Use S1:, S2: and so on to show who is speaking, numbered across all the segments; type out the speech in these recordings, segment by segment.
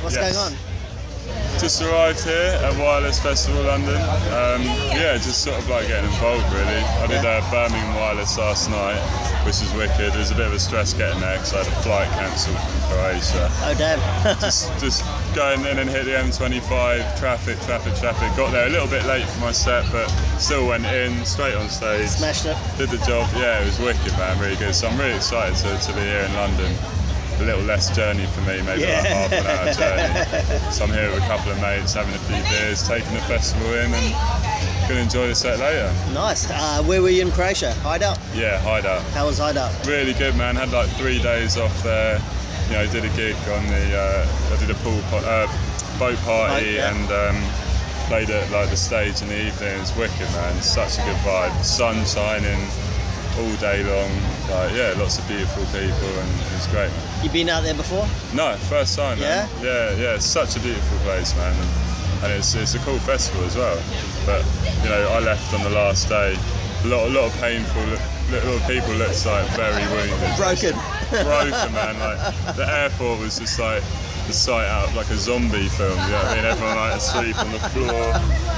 S1: What's going on?
S2: Just arrived here at Wireless Festival London. Just sort of like getting involved really. I did Birmingham Wireless last night, which was wicked. It was a bit of a stress getting there because I had a flight cancelled from Croatia.
S1: Oh damn.
S2: just going in and hit the M25, traffic. Got there a little bit late for my set, but still went in, straight on stage.
S1: Smashed it.
S2: Did the job. Yeah, it was wicked, man, really good. So I'm really excited to be here in London. A little less journey for me, maybe like half an hour journey. So I'm here with a couple of mates, having a few beers, taking the festival in, and going to enjoy the set later.
S1: Nice. Where were you in Croatia? Hideout?
S2: Yeah, Hideout.
S1: How was Hideout?
S2: Really good, man. Had like 3 days off there. You know, did a gig on the. I did a boat party and played at like the stage in the evening. It was wicked, man. Such a good vibe. Sun shining all day long. Lots of beautiful people, and it was great, man.
S1: You been out there before?
S2: No, first time, man. Yeah. It's such a beautiful place, man, and it's a cool festival as well. But you know, I left on the last day. A lot of painful. Little people looked like very wounded.
S1: Broken,
S2: man. Like the airport was just like the sight out of like a zombie film. You know what I mean? Everyone like asleep on the floor.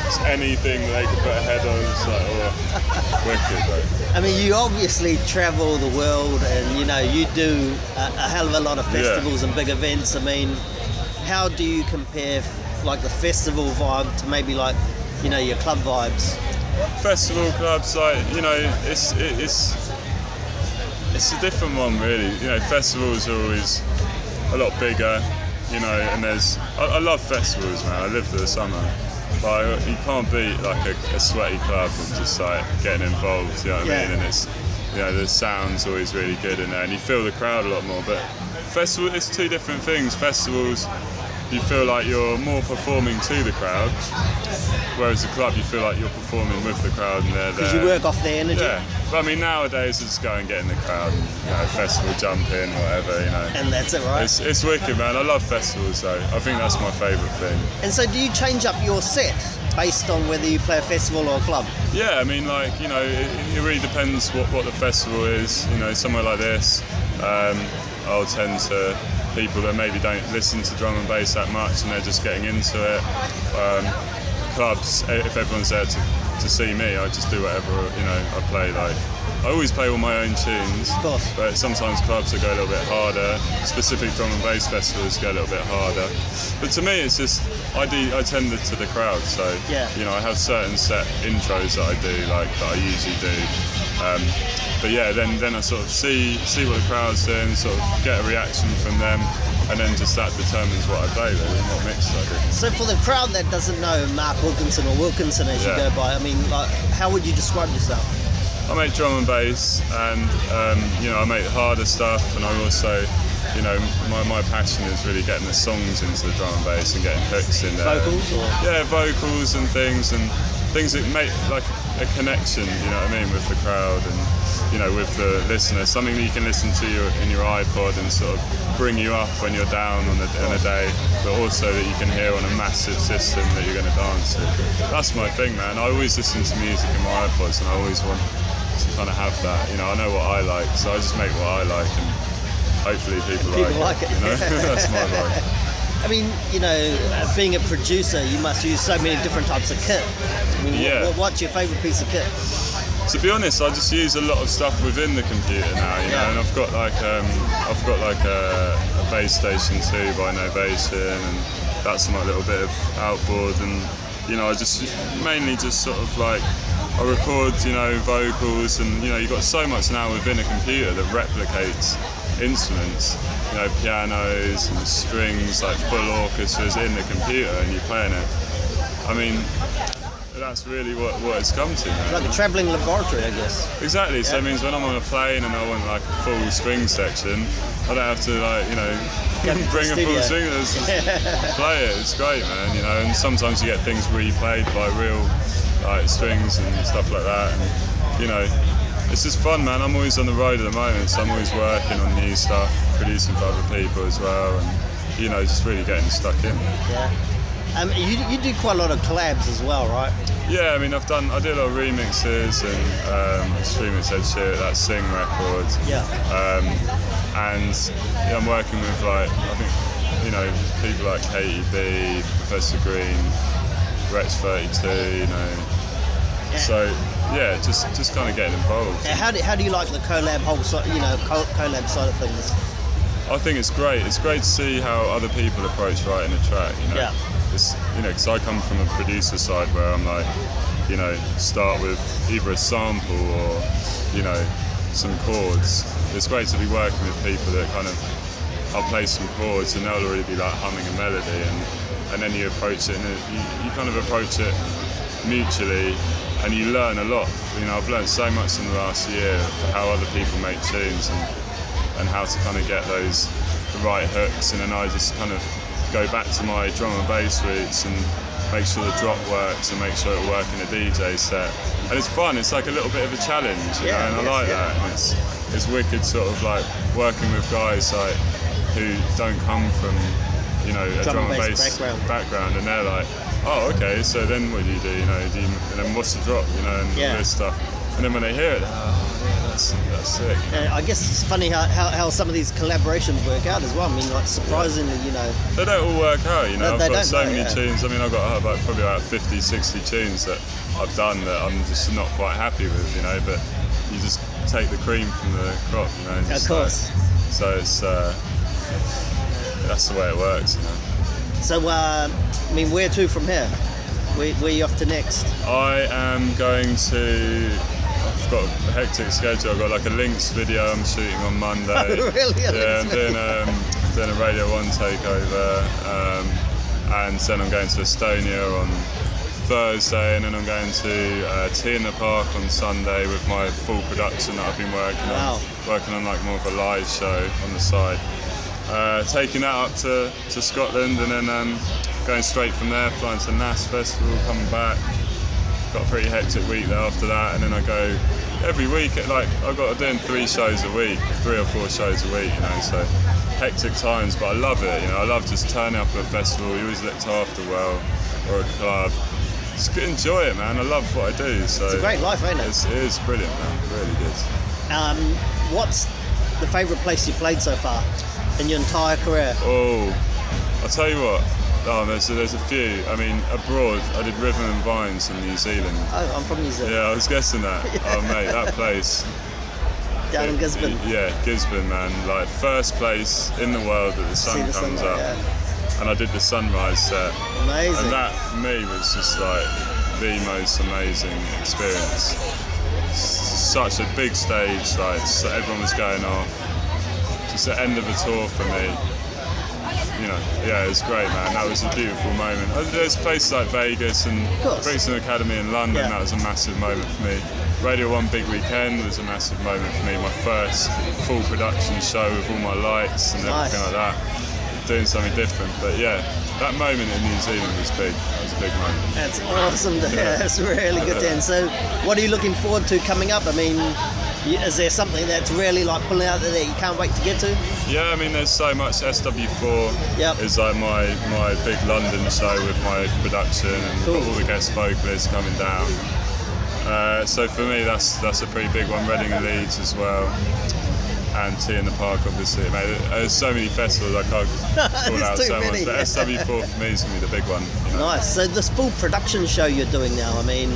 S2: Just anything that they could put a head on. It's like, wicked, right?
S1: I mean, you obviously travel the world, and you know you do a hell of a lot of festivals and big events. I mean, how do you compare like the festival vibe to maybe like, you know, your club vibes?
S2: Festival clubs, like, you know, it's a different one really. You know, festivals are always a lot bigger, you know, and I love festivals, man. I live for the summer, but you can't beat like a sweaty club and just like getting involved, you know what I mean? And it's, you know, the sound's always really good in there, and you feel the crowd a lot more. But festival, it's two different things. Festivals, you feel like you're more performing to the crowd, whereas the club, you feel like you're performing with the crowd, and they're there.
S1: Because you work off their energy.
S2: Yeah, but I mean nowadays it's just go and get in the crowd, and, you know, festival jump in, whatever, you know.
S1: And that's it, right?
S2: It's wicked, man. I love festivals though. I think that's my favourite thing.
S1: And so, do you change up your set based on whether you play a festival or a club?
S2: Yeah, I mean, like, you know, it really depends what the festival is. You know, somewhere like this, I'll tend to people that maybe don't listen to drum and bass that much, and they're just getting into it. Clubs, if everyone's there to see me, I just do whatever, you know, I play. Like, I always play all my own tunes,
S1: of course,
S2: but sometimes clubs that go a little bit harder, specific drum and bass festivals go a little bit harder. But to me, it's just, I tend to the crowd, so, you know, I have certain set intros that I do, like, that I usually do. But yeah, then I sort of see what the crowd's doing, sort of get a reaction from them, and then just that determines what I play really, and what mix I do.
S1: So for the crowd that doesn't know Mark Wilkinson or Wilkinson as you go by, I mean, like, how would you describe yourself?
S2: I make drum and bass, and you know, I make harder stuff, and I also, you know, my passion is really getting the songs into the drum and bass and getting hooks in there.
S1: Vocals? Or?
S2: Yeah, vocals and things that make like a connection, you know what I mean, with the crowd, and you know, with the listener, something that you can listen to in your iPod and sort of bring you up when you're down on a day, but also that you can hear on a massive system that you're going to dance to. That's my thing, man. I always listen to music in my iPods, and I always want to kind of have that. You know, I know what I like, so I just make what I like, and hopefully people like it. You know, that's my vibe.
S1: I mean, you know, being a producer, you must use so many different types of kit. I mean, what's your favourite piece of kit?
S2: To be honest, I just use a lot of stuff within the computer now, you know, and I've got like a bass station too by Novation, and that's my little bit of outboard, and you know, I just mainly just sort of like I record, you know, vocals, and you know, you've got so much now within a computer that replicates instruments, you know, pianos and strings, like full orchestras in the computer, and you're playing it. I mean, that's really what it's come to, man.
S1: Like a travelling laboratory, I guess.
S2: Exactly. So it means when I'm on a plane and I want like a full string section, I don't have to, like, you know, bring a full string and play it. It's great, man. You know, and sometimes you get things replayed by real like strings and stuff like that. And you know, it's just fun, man. I'm always on the road at the moment, so I'm always working on new stuff, producing for other people as well, and you know, just really getting stuck in.
S1: Yeah. You do quite a lot of collabs as well, right?
S2: Yeah, I mean, I did a lot of remixes, and just remix Ed Sheeran, that Sing record.
S1: Yeah.
S2: And I'm working with like, I think you know, people like Katie B, Professor Green, Rex 32, you know.
S1: Yeah.
S2: So yeah, just kind of getting involved.
S1: How do you like the collab collab side of things?
S2: I think it's great. It's great to see how other people approach writing a track. You know,
S1: Yeah.
S2: it's, you know, because I come from a producer side where I'm like, you know, start with either a sample or, you know, some chords. It's great to be working with people that kind of, I'll play some chords and they'll already be like humming a melody, and then you approach it and you kind of approach it mutually, and you learn a lot. You know, I've learned so much in the last year of how other people make tunes and how to kind of get the right hooks, and then I just kind of go back to my drum and bass roots and make sure the drop works and make sure it'll work in a DJ set. And it's fun, it's like a little bit of a challenge, you know, and I like that. And it's wicked sort of like working with guys like who don't come from, you know, a drum and bass background, and they're like, oh, okay, so then what do? You know, and then what's the drop, you know, and all this stuff. And then when they hear it, that's sick.
S1: I guess it's funny how some of these collaborations work out as well. I mean, like, surprisingly, you know.
S2: They don't all work out, you know.
S1: No,
S2: I've got so many tunes. I mean, I've got probably about 50, 60 tunes that I've done that I'm just not quite happy with, you know, but you just take the cream from the crop, you know. And
S1: Of course.
S2: So it's, that's the way it works, you know.
S1: So, I mean, where to from here? Where are you off to next?
S2: I am going to... I've got a hectic schedule. I've got like a Lynx video I'm shooting on Monday.
S1: Oh, really?
S2: Yeah, I'm doing a Radio 1 takeover. And then I'm going to Estonia on Thursday, and then I'm going to Tea in the Park on Sunday with my full production that I've been working on. Working on like more of a live show on the side. Taking that up to Scotland, and then going straight from there, flying to NAS Festival, coming back. Got a pretty hectic week there after that, and then I go every week. Like I've got doing 3 shows a week, 3 or 4 shows a week, you know. So hectic times, but I love it. You know, I love just turning up at a festival. You always looked after well, or a club. Just enjoy it, man. I love what I do. So
S1: it's a great life, ain't it?
S2: It is brilliant, man. Really good.
S1: What's the favourite place you played so far in your entire career?
S2: Oh, I'll tell you what. Oh, there's a few. I mean, abroad, I did Rhythm and Vines in New Zealand.
S1: Oh, I'm from New Zealand.
S2: Yeah, I was guessing that. Oh, mate, that place.
S1: Down in Gisborne.
S2: Yeah, Gisborne, man. Like, first place in the world that the sun comes up. Yeah. And I did the sunrise set.
S1: Amazing.
S2: And that, for me, was just like the most amazing experience. Such a big stage, like, so everyone was going off. Just the end of a tour for me. You know, yeah, it was great, man. That was a beautiful moment. There's places like Vegas and Brixton Academy in London. Yeah. That was a massive moment for me. Radio 1 Big Weekend was a massive moment for me. My first full production show with all my lights and everything like that. Doing something different. But yeah, that moment in New Zealand was big. That was a big moment.
S1: That's awesome to hear. That's really good, Dan. So what are you looking forward to coming up? I mean, is there something that's really like pulling out there that you can't wait to get to?
S2: Yeah, I mean, there's so much. SW4 is like my big London show with my production, and got all the guest vocalists coming down. So for me, that's a pretty big one. Reading and Leeds as well, and Tea in the Park, obviously. Mate, there's so many festivals I can't call out so much, but SW4 for me is going to be the big one. You know? Nice.
S1: So this full production show you're doing now, I mean,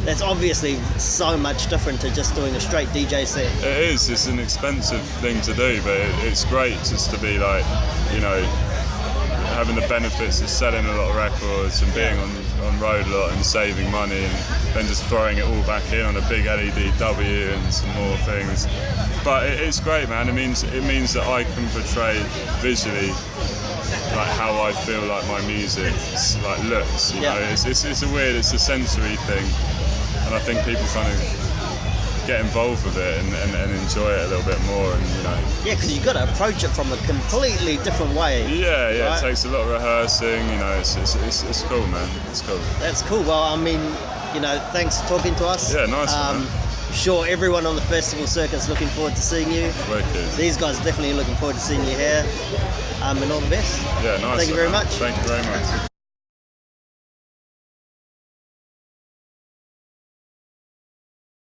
S1: that's obviously so much different to just doing a straight DJ set.
S2: It is. It's an expensive thing to do, but it's great just to be like, you know, having the benefits of selling a lot of records and being on road a lot and saving money, and then just throwing it all back in on a big LED-W and some more things. But it's great, man. It means that I can portray visually like how I feel like my music like looks. You know, it's a sensory thing, and I think people kind of get involved with it and enjoy it a little bit more, and you know.
S1: Yeah, because you've got to approach it from a completely different way.
S2: Yeah, right? It takes a lot of rehearsing. You know, it's cool, man. It's cool.
S1: That's cool. Well, I mean, you know, thanks for talking to us.
S2: Yeah, nice one.
S1: I'm sure everyone on the festival circuit's looking forward to seeing you.
S2: Wicked.
S1: These guys are definitely looking forward to seeing you here. And all the best.
S2: Yeah, nice.
S1: Thank you very much.
S2: Thank you very much.